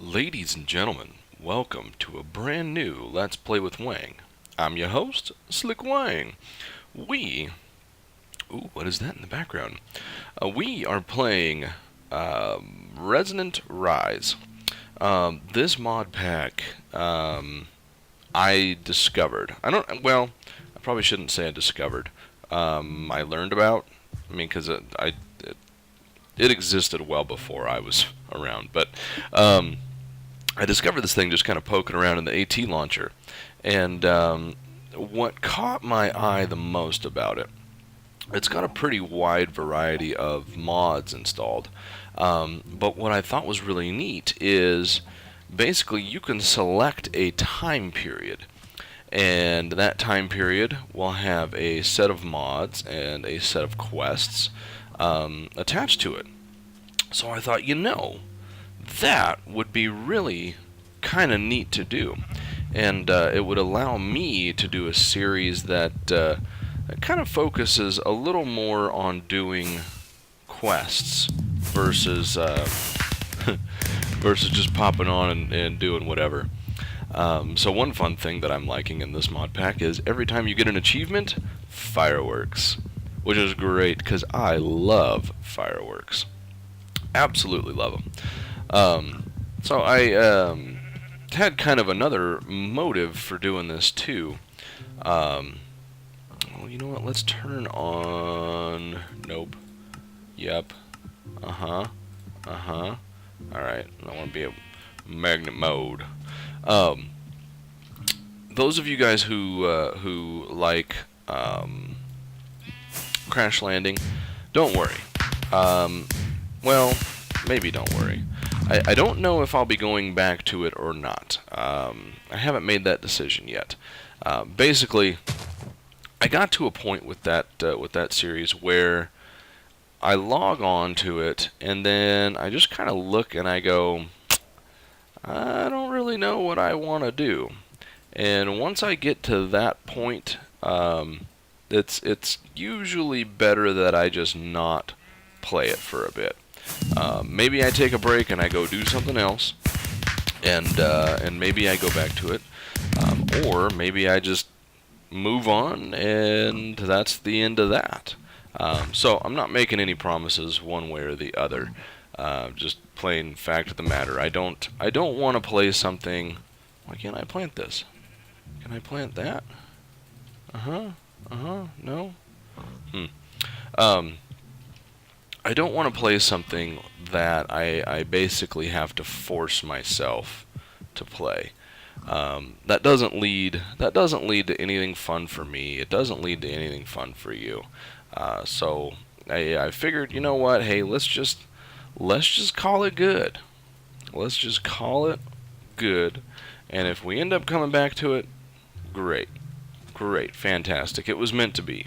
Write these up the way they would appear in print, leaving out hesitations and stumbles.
Ladies and gentlemen, welcome to a brand new Let's Play with Wang. I'm your host, SlickWeng. We... Ooh, what is that in the background? We are playing Resonant Rise. This mod pack I discovered. I probably shouldn't say I discovered. I learned about. Because it existed well before I was around. But I discovered this thing just kind of poking around in the AT launcher. And what caught my eye the most about it, it's got a pretty wide variety of mods installed. But what I thought was really neat is basically you can select a time period. And that time period will have a set of mods and a set of quests attached to it. So I thought, that would be really kind of neat to do. And it would allow me to do a series that kind of focuses a little more on doing quests versus versus just popping on and doing whatever. So one fun thing that I'm liking in this mod pack is every time you get an achievement, fireworks. Which is great, because I love fireworks. Absolutely love them. So I had kind of another motive for doing this, too. Well, you know what? Let's turn on... Nope. Yep. Uh-huh. Uh-huh. Alright. I want to be a magnet mode. Those of you guys who like crash landing, don't worry. Well, maybe don't worry. I don't know if I'll be going back to it or not. I haven't made that decision yet. Basically, I got to a point with that series where I log on to it and then I just kind of look and I go, I don't really know what I want to do. And once I get to that point, it's usually better that I just not play it for a bit. Maybe I take a break and I go do something else, and maybe I go back to it, or maybe I just move on and that's the end of that. So I'm not making any promises one way or the other. Just plain fact of the matter. I don't want to play something. Why can't I plant this? Can I plant that? No? I don't want to play something that I basically have to force myself to play. That doesn't lead to anything fun for me. It doesn't lead to anything fun for you. So I figured, you know what? Hey, let's just call it good. Let's just call it good. And if we end up coming back to it, great. Great, fantastic. It was meant to be.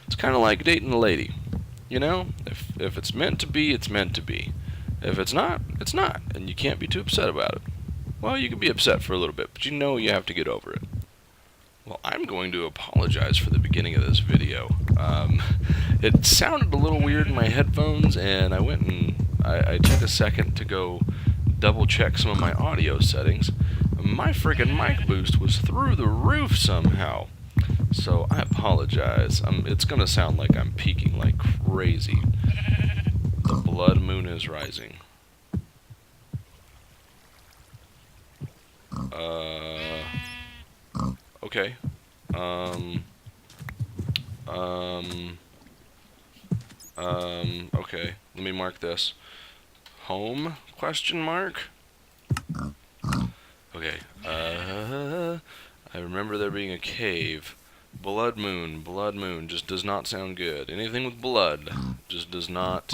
It's kind of like dating a lady. If it's meant to be, it's meant to be. If it's not, it's not. And you can't be too upset about it. Well, you can be upset for a little bit, but you have to get over it. Well, I'm going to apologize for the beginning of this video. It sounded a little weird in my headphones, and I went and I took a second to go double check some of my audio settings. My friggin' mic boost was through the roof somehow. So I apologize. It's gonna sound like I'm peaking like crazy. The blood moon is rising. Okay. Okay. Let me mark this. Home? Question mark? Okay. I remember there being a cave. Blood moon just does not sound good. Anything with blood just does not.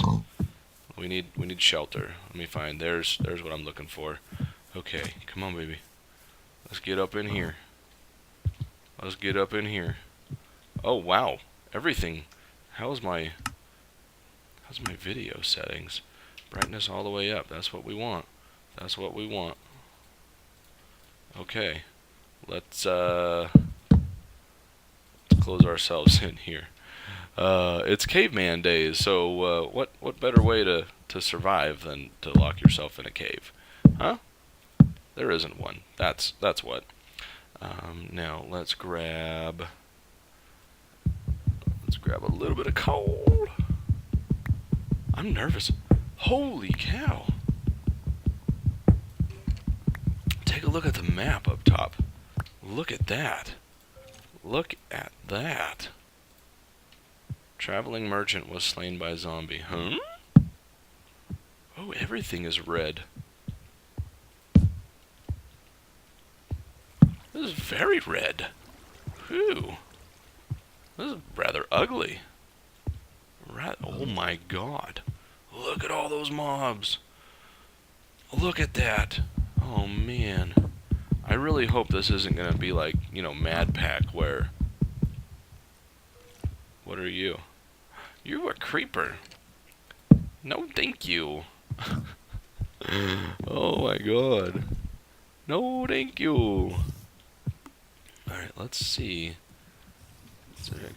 We need shelter. Let me find. There's what I'm looking for. Okay, come on, baby. Let's get up in here. Let's get up in here. Oh wow, everything. How's my video settings? Brightness all the way up. That's what we want. That's what we want. Okay, let's close ourselves in here. It's caveman days, so what better way to survive than to lock yourself in a cave? Huh? There isn't one. That's what. Now let's grab a little bit of coal. I'm nervous. Holy cow. Take a look at the map up top. Look at that. Look at that. Traveling merchant was slain by zombie. Huh? Oh, everything is red. This is very red. Whew. This is rather ugly. Oh my god. Look at all those mobs. Look at that. Oh man. I really hope this isn't going to be like, you know, Mad Pack where... What are you? You're a creeper. No, thank you. Oh my god. No, thank you. Alright, let's see.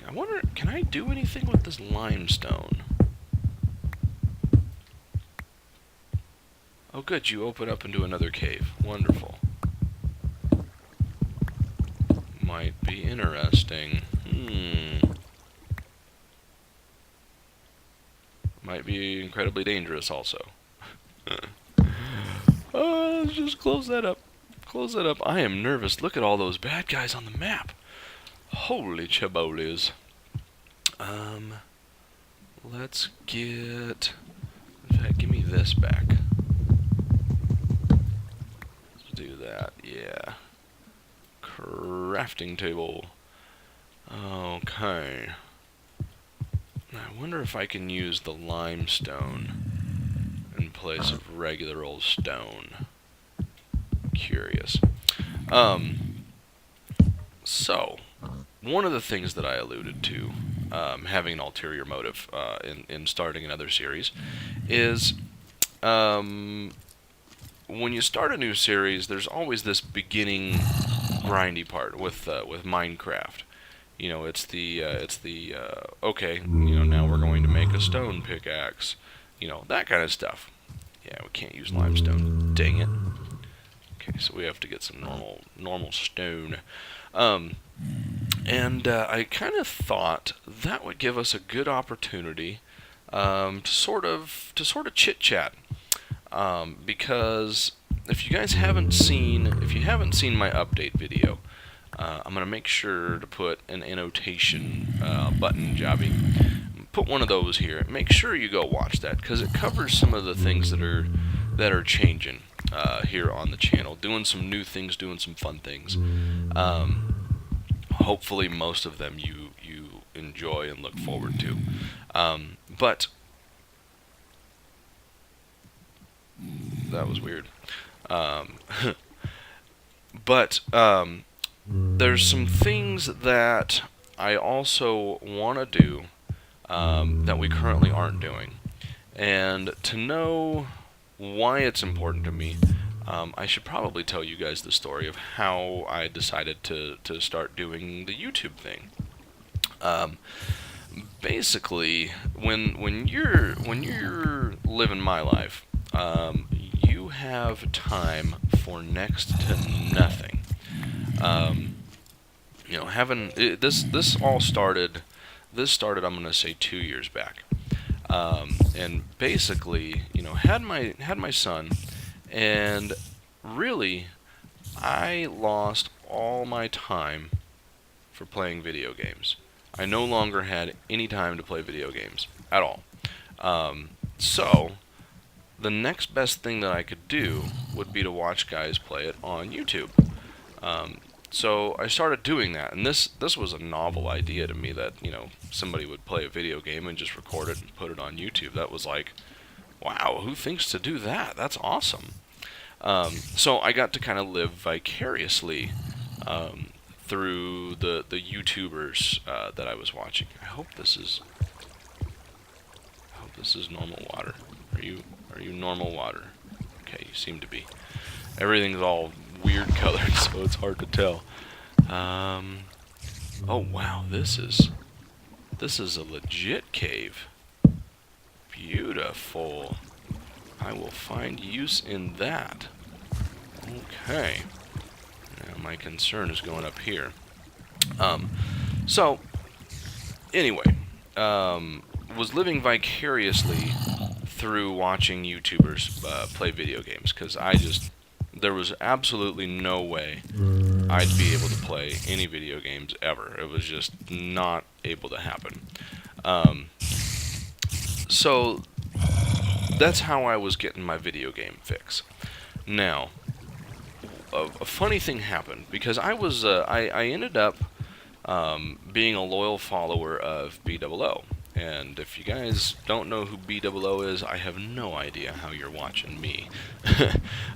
I wonder, can I do anything with this limestone? Oh good, you open up into another cave. Wonderful. Might be interesting. Might be incredibly dangerous also. Oh, let's just close that up. Close that up. I am nervous. Look at all those bad guys on the map. Holy chabolis. Let's get... In fact, give me this back. Let's do that. Yeah. Crafting table. Okay. I wonder if I can use the limestone in place of regular old stone. Curious. So, one of the things that I alluded to, having an ulterior motive in starting another series, is when you start a new series, there's always this beginning grindy part with MineCraft. You know, it's the okay, you know, now we're going to make a stone pickaxe. You know, that kind of stuff. Yeah, we can't use limestone. Dang it. Okay, so we have to get some normal stone. And I kind of thought that would give us a good opportunity to sort of chit chat, because if you haven't seen my update video, I'm gonna make sure to put an annotation button jobby. Put one of those here. Make sure you go watch that because it covers some of the things that are changing here on the channel, doing some new things, doing some fun things. Hopefully most of them you enjoy and look forward to. But that was weird. But there's some things that I also want to do that we currently aren't doing. And to know why it's important to me, I should probably tell you guys the story of how I decided to start doing the YouTube thing. Basically, when you're living my life, you have time for next to nothing. You know, having this all started. This started, I'm gonna say, 2 years back. And basically, you know, had my son, and really, I lost all my time for playing video games. I no longer had any time to play video games at all. So, the next best thing that I could do would be to watch guys play it on YouTube. So I started doing that, and this was a novel idea to me that, you know, somebody would play a video game and just record it and put it on YouTube. That was like, wow, who thinks to do that? That's awesome. So I got to kind of live vicariously through the YouTubers that I was watching. I hope this is normal water. Are you normal water? Okay, you seem to be. Everything's all weird colored, so it's hard to tell. Oh wow, this is a legit cave. Beautiful. I will find use in that. Okay. Now my concern is going up here. So, anyway, was living vicariously through watching YouTubers play video games, because there was absolutely no way I'd be able to play any video games ever. It was just not able to happen. So that's how I was getting my video game fix. Now, a funny thing happened, because I ended up being a loyal follower of B00. And if you guys don't know who B00 is, I have no idea how you're watching me.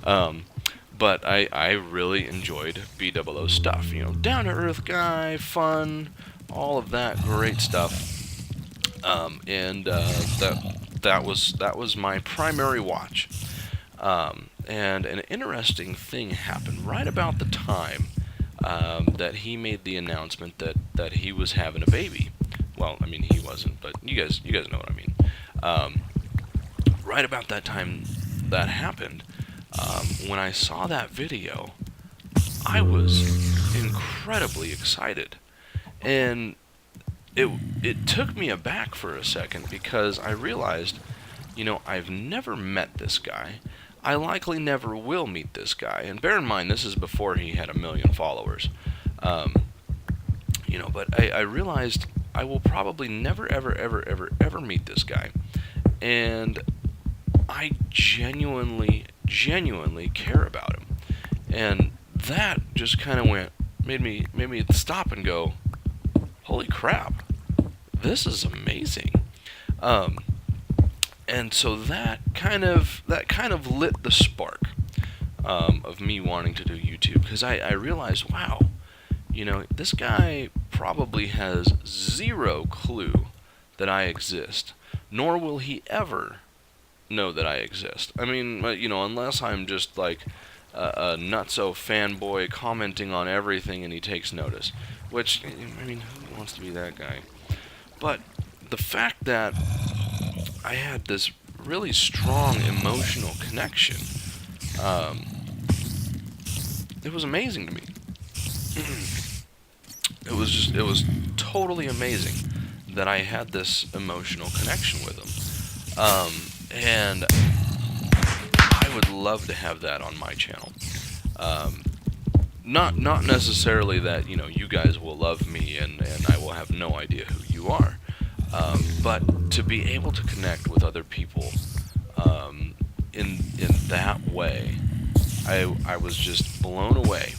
But I really enjoyed B00's stuff. You know, down-to-earth guy, fun, all of that great stuff. That was my primary watch. And an interesting thing happened right about the time that he made the announcement that he was having a baby. Well, I mean, he wasn't, but you guys know what I mean. Right about that time that happened, when I saw that video, I was incredibly excited. And it took me aback for a second, because I realized, you know, I've never met this guy. I likely never will meet this guy. And bear in mind, this is before he had 1 million followers. You know, but I realized I will probably never, ever meet this guy. And I genuinely care about him. And that just kind of made me stop and go, holy crap, this is amazing. And so that kind of lit the spark of me wanting to do YouTube, because I realized, wow, you know, this guy probably has zero clue that I exist, nor will he ever know that I exist. I mean, you know, unless I'm just like a nutso fanboy commenting on everything and he takes notice, which, I mean, who wants to be that guy? But the fact that I had this really strong emotional connection, it was amazing to me. It was totally amazing that I had this emotional connection with him. And I would love to have that on my channel. Not necessarily that, you know, you guys will love me and I will have no idea who you are. But to be able to connect with other people in that way, I was just blown away.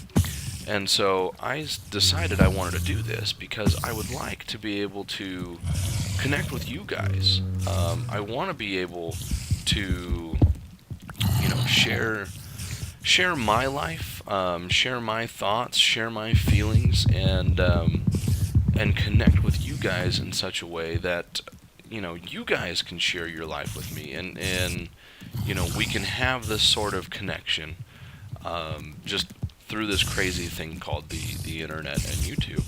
And so I decided I wanted to do this because I would like to be able to connect with you guys. I want to be able to, you know, share my life, share my thoughts, share my feelings, and connect with you guys in such a way that, you know, you guys can share your life with me, and you know, we can have this sort of connection, just through this crazy thing called the internet and YouTube.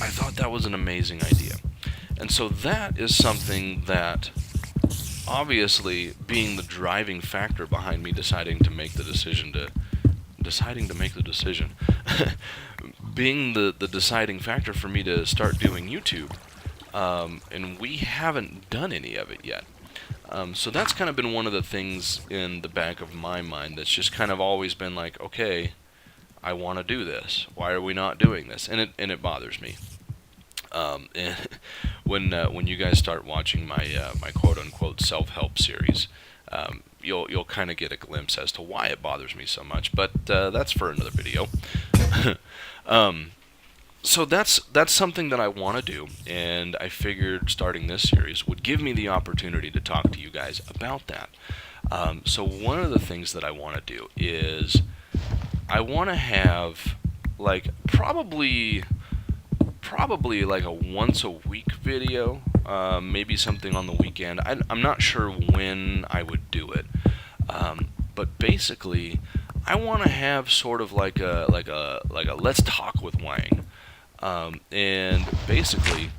I thought that was an amazing idea. And so that is something that, obviously, being the driving factor behind me deciding to make the decision, being the deciding factor for me to start doing YouTube, and we haven't done any of it yet. So that's kind of been one of the things in the back of my mind that's just kind of always been like, okay, I want to do this. Why are we not doing this? And it bothers me. And when you guys start watching my my quote unquote self-help series, you'll kind of get a glimpse as to why it bothers me so much. But that's for another video. So that's something that I want to do, and I figured starting this series would give me the opportunity to talk to you guys about that. So one of the things that I want to do is I want to have like probably like a once a week video, maybe something on the weekend. I'm not sure when I would do it, but basically I want to have sort of like a let's talk with Wang. And basically,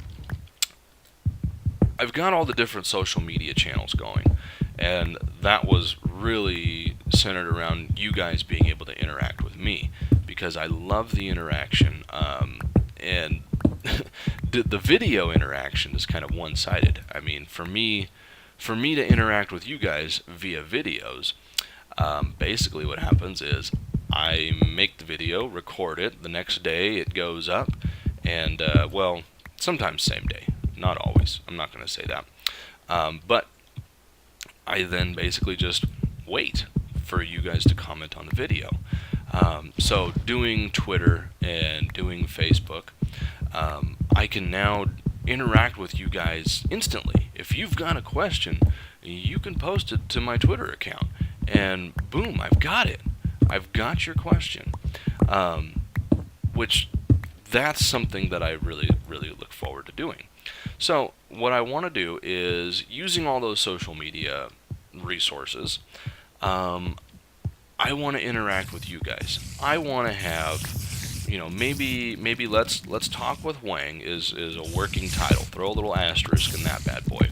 I've got all the different social media channels going, and that was really centered around you guys being able to interact with me, because I love the interaction, and the video interaction is kind of one-sided. I mean, for me to interact with you guys via videos, basically what happens is I make the video, record it, the next day it goes up, and, well, sometimes same day, not always, I'm not going to say that, but I then basically just wait for you guys to comment on the video. So doing Twitter and doing Facebook, I can now interact with you guys instantly. If you've got a question, you can post it to my Twitter account, and boom, I've got it. I've got your question. Which, that's something that I really, really look forward to doing. So what I want to do is, using all those social media resources, I want to interact with you guys. I want to have, maybe let's talk with Wang is a working title. Throw a little asterisk in that bad boy.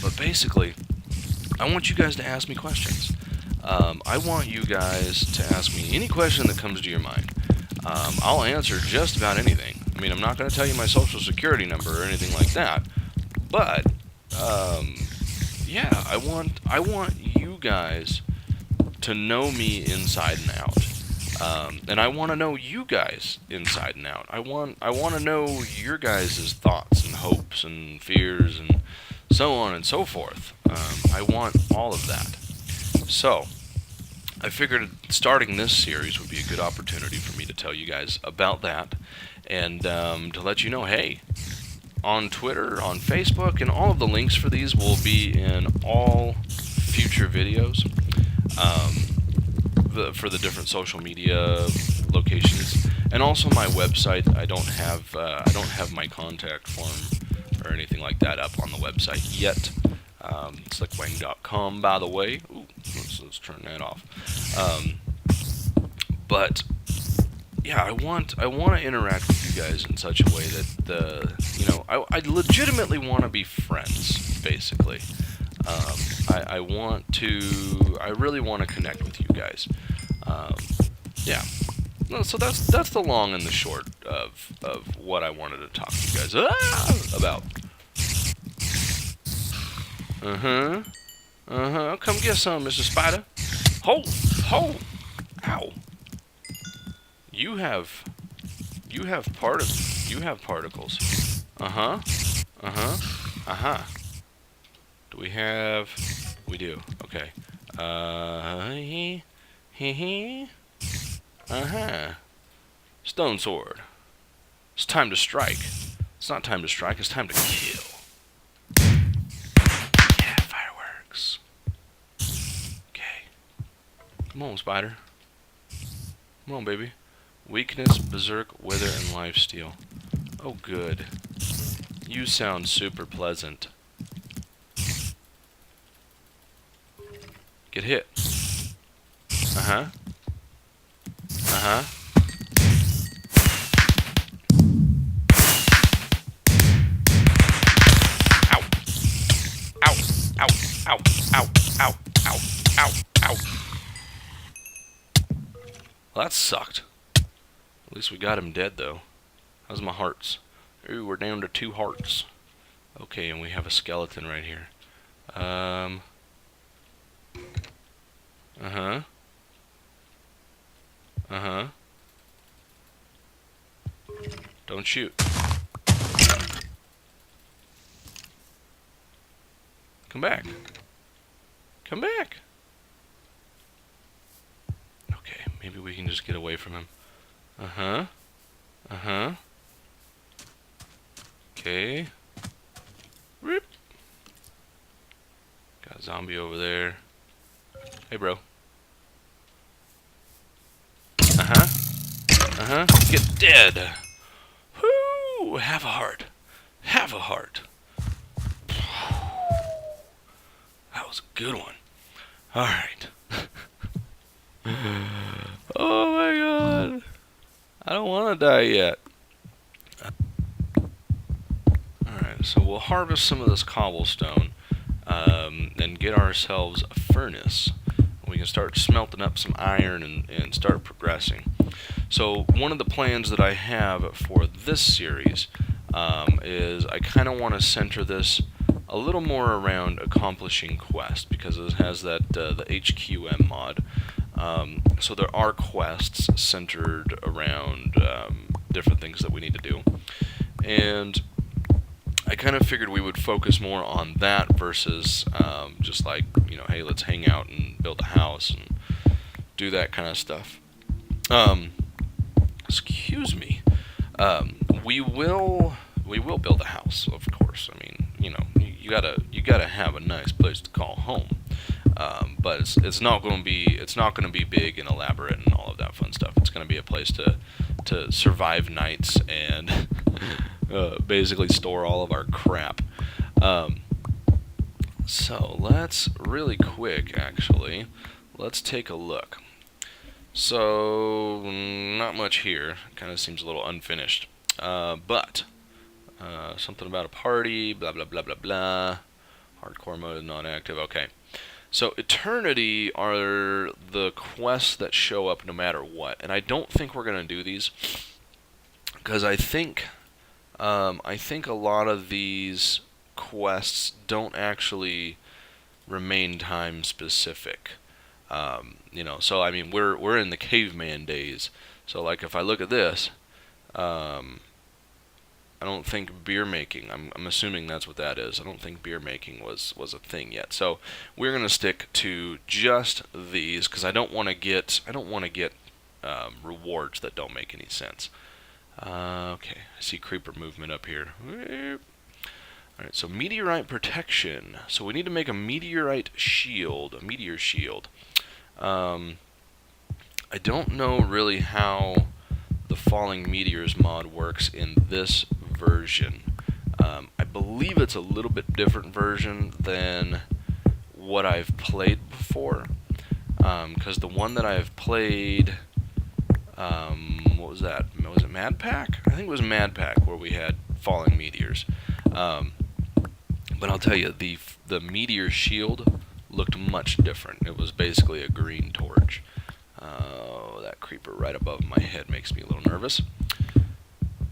But basically, I want you guys to ask me questions. I want you guys to ask me any question that comes to your mind. I'll answer just about anything. I mean, I'm not going to tell you my social security number or anything like that, but yeah, I want you guys to know me inside and out, and I want to know you guys inside and out. I want to know your guys' thoughts and hopes and fears and so on and so forth. I want all of that. So I figured starting this series would be a good opportunity for me to tell you guys about that, and to let you know, hey, on Twitter, on Facebook, and all of the links for these will be in all future videos, for the different social media locations, and also my website. I don't have my contact form or anything like that up on the website yet. SlickWeng.com, by the way. Ooh, let's turn that off. But yeah, I want to interact with you guys in such a way that I legitimately want to be friends. Basically, I really want to connect with you guys. Yeah. No, so that's the long and the short of what I wanted to talk to you guys about. Come get some, Mr. Spider. Ho! Ow! You have particles. Do we have? We do. Okay. Stone sword. It's time to strike. It's not time to strike. It's time to kill. Okay. Come on, Spider. Come on, baby. Weakness, Berserk, Wither, and Lifesteal. Oh, good. You sound super pleasant. Get hit. Ow. Well, that sucked. At least we got him dead, though. How's my hearts? Ooh, we're down to 2 hearts. Okay, and we have a skeleton right here. Don't shoot. Come back. Come back. Okay, maybe we can just get away from him. Okay. Rip. Got a zombie over there. Hey, bro. Get dead. Whoo! Have a heart. Have a heart. That was a good one. Alright. Oh my god. I don't want to die yet. Alright, so we'll harvest some of this cobblestone, and get ourselves a furnace. can start smelting up some iron and start progressing. So one of the plans that I have for this series is I kind of want to center this a little more around accomplishing quests, because it has that the HQM mod. So there are quests centered around different things that we need to do, and I kind of figured we would focus more on that versus just like, hey, let's hang out and build a house and do that kind of stuff. Excuse me. We will build a house, of course. I mean, you gotta have a nice place to call home. But it's not going to be big and elaborate and all of that fun stuff. It's going to be a place to survive nights and basically store all of our crap. So let's really quick, actually, let's take a look. So not much here. Kind of seems a little unfinished. But something about a party, blah blah blah blah blah. Hardcore mode is not active. Okay. So Eternity are the quests that show up no matter what, and I don't think we're gonna do these because I think a lot of these quests don't actually remain time specific. So I mean we're in the caveman days. So like if I look at this, I don't think beer making. I'm assuming that's what that is. I don't think beer making was a thing yet. So we're gonna stick to just these because I don't want to get rewards that don't make any sense. Okay, I see creeper movement up here. All right, so meteorite protection. So we need to make a meteorite shield, a meteor shield. I don't know really how the falling meteors mod works in this version. I believe it's a little bit different version than what I've played before, because the one that I've played, what was that? Was it Mad Pack? I think it was Mad Pack where we had falling meteors. But I'll tell you, the meteor shield looked much different. It was basically a green torch. That creeper right above my head makes me a little nervous.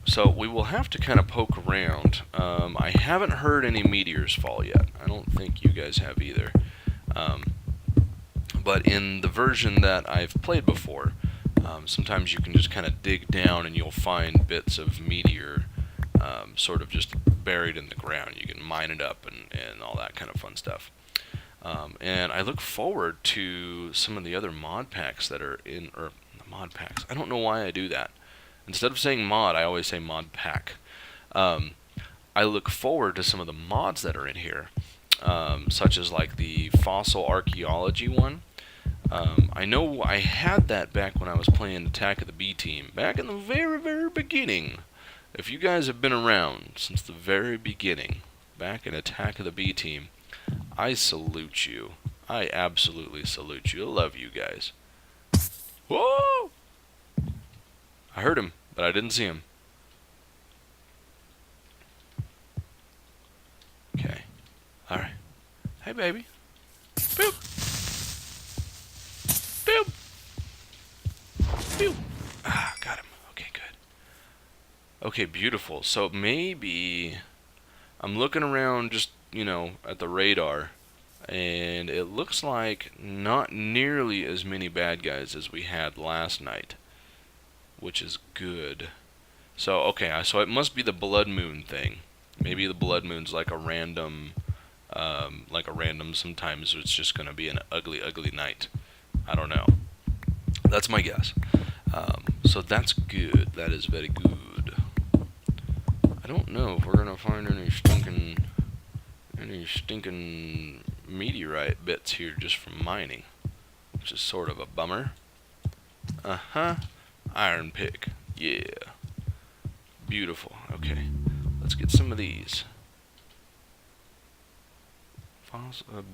So we will have to kind of poke around. I haven't heard any meteors fall yet. I don't think you guys have either. But in the version that I've played before, sometimes you can just kind of dig down and you'll find bits of meteor sort of just buried in the ground. You can mine it up and all that kind of fun stuff. And I look forward to some of the other mod packs that are in, or mod packs. I don't know why I do that. Instead of saying mod, I always say mod pack. I look forward to some of the mods that are in here, such as like the fossil archaeology one. I know I had that back when I was playing Attack of the B Team, back in the very, very beginning. If you guys have been around since the very beginning, back in Attack of the B Team, I salute you. I absolutely salute you. I love you guys. Whoa! I heard him, but I didn't see him. Okay. Alright. Hey, baby. Boop. Boop. Boop. Ah, got him. Okay, good. Okay, beautiful. So maybe I'm looking around just, at the radar, and it looks like not nearly as many bad guys as we had last night, which is good. So, okay, so it must be the blood moon thing. Maybe the blood moon's like a random, sometimes it's just going to be an ugly, ugly night. I don't know. That's my guess. So that's good. That is very good. I don't know if we're going to find any stinking meteorite bits here just from mining, which is sort of a bummer. Iron pick. Yeah. Beautiful. Okay. Let's get some of these.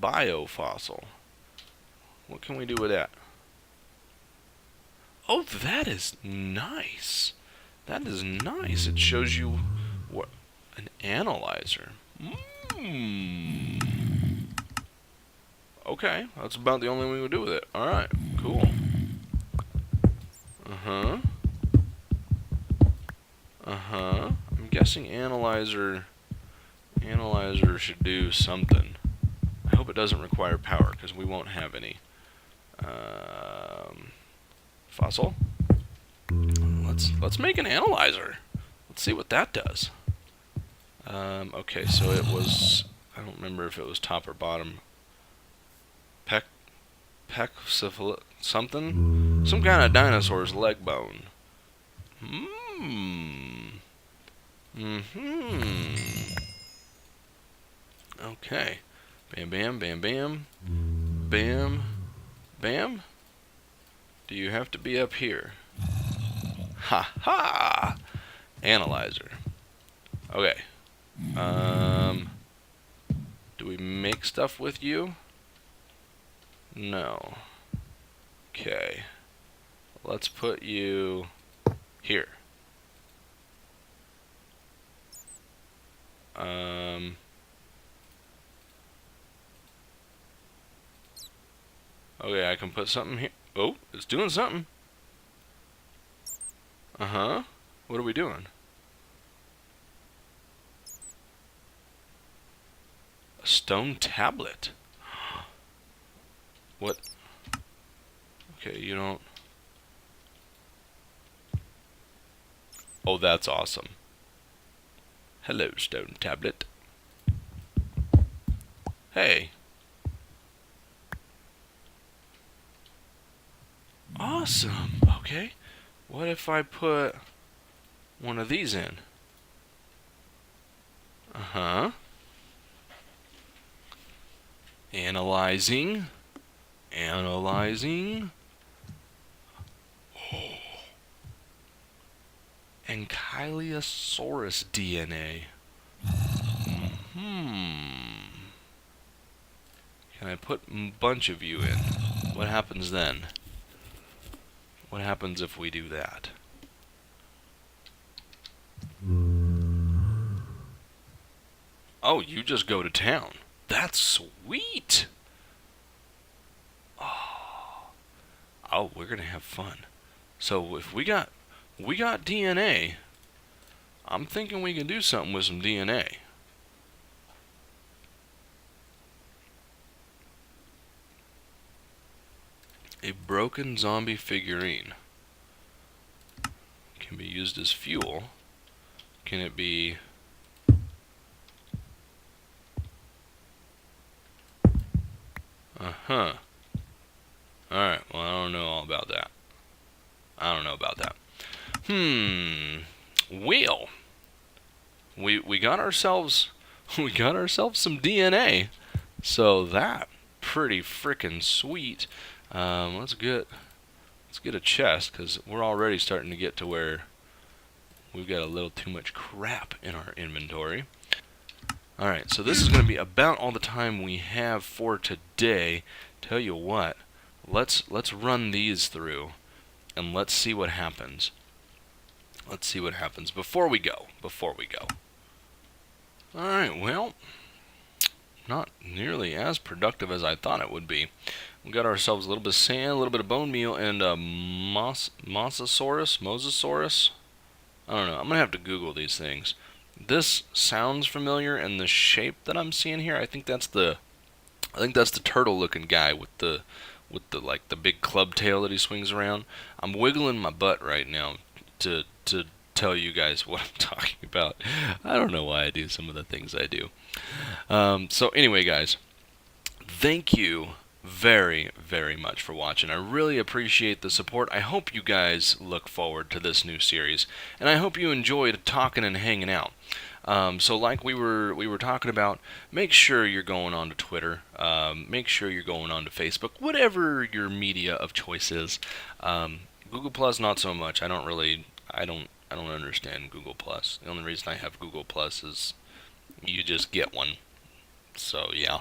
Biofossil. What can we do with that? Oh, that is nice. That is nice. It shows you what an analyzer. Okay, that's about the only thing we would do with it. Alright, cool. Uh-huh. Uh-huh. I'm guessing analyzer should do something. I hope it doesn't require power, because we won't have any. Fossil. Let's make an analyzer. Let's see what that does. Okay, so it was, I don't remember if it was top or bottom. Something? Some kind of dinosaur's leg bone. Okay. Bam, bam, bam, bam. Bam. Bam. Do you have to be up here? Ha ha! Analyzer. Okay. Do we make stuff with you? No. Okay. Let's put you here. Okay, I can put something here. Oh, it's doing something. Uh-huh. What are we doing? A stone tablet. What? Okay, you don't... Oh, that's awesome. Hello, stone tablet. Hey. Awesome. Okay. What if I put one of these in? Uh-huh. Analyzing. Analyzing. Oh. Ankylosaurus DNA. Can I put a bunch of you in? What happens then? What happens if we do that? Oh, you just go to town. That's sweet. Oh, we're gonna have fun. So if we got DNA, I'm thinking we can do something with some DNA. A broken zombie figurine can be used as fuel. Can it be... Uh-huh. Alright, well, I don't know all about that. I don't know about that. Wheel. We got ourselves some DNA. So that pretty frickin' sweet. Let's get a chest, because we're already starting to get to where we've got a little too much crap in our inventory. Alright, so this is going to be about all the time we have for today. Tell you what, let's run these through, and let's see what happens. Let's see what happens before we go. Alright, well, not nearly as productive as I thought it would be. We got ourselves a little bit of sand, a little bit of bone meal, and a Mosasaurus? I don't know. I'm going to have to Google these things. This sounds familiar, and the shape that I'm seeing here, I think that's the turtle-looking guy with the like the big club tail that he swings around. I'm wiggling my butt right now to tell you guys what I'm talking about. I don't know why I do some of the things I do. So anyway, guys, thank you very, very much for watching. I really appreciate the support. I hope you guys look forward to this new series, and I hope you enjoyed talking and hanging out. So like we were talking about, make sure you're going on to Twitter, make sure you're going on to Facebook, whatever your media of choice is. Google Plus, not so much. I don't understand Google Plus. The only reason I have Google Plus is you just get one. So yeah.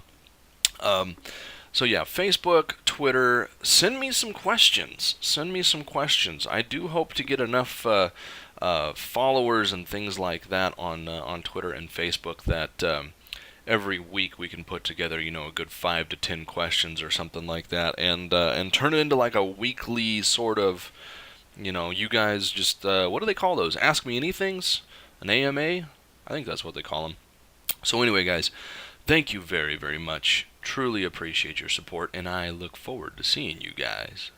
So yeah, Facebook, Twitter, send me some questions. I do hope to get enough followers and things like that on Twitter and Facebook that every week we can put together, a good 5 to 10 questions or something like that, and turn it into like a weekly sort of, you guys just what do they call those? Ask me anythings, an AMA. I think that's what they call them. So anyway, guys, thank you very, very much. Truly appreciate your support, and I look forward to seeing you guys.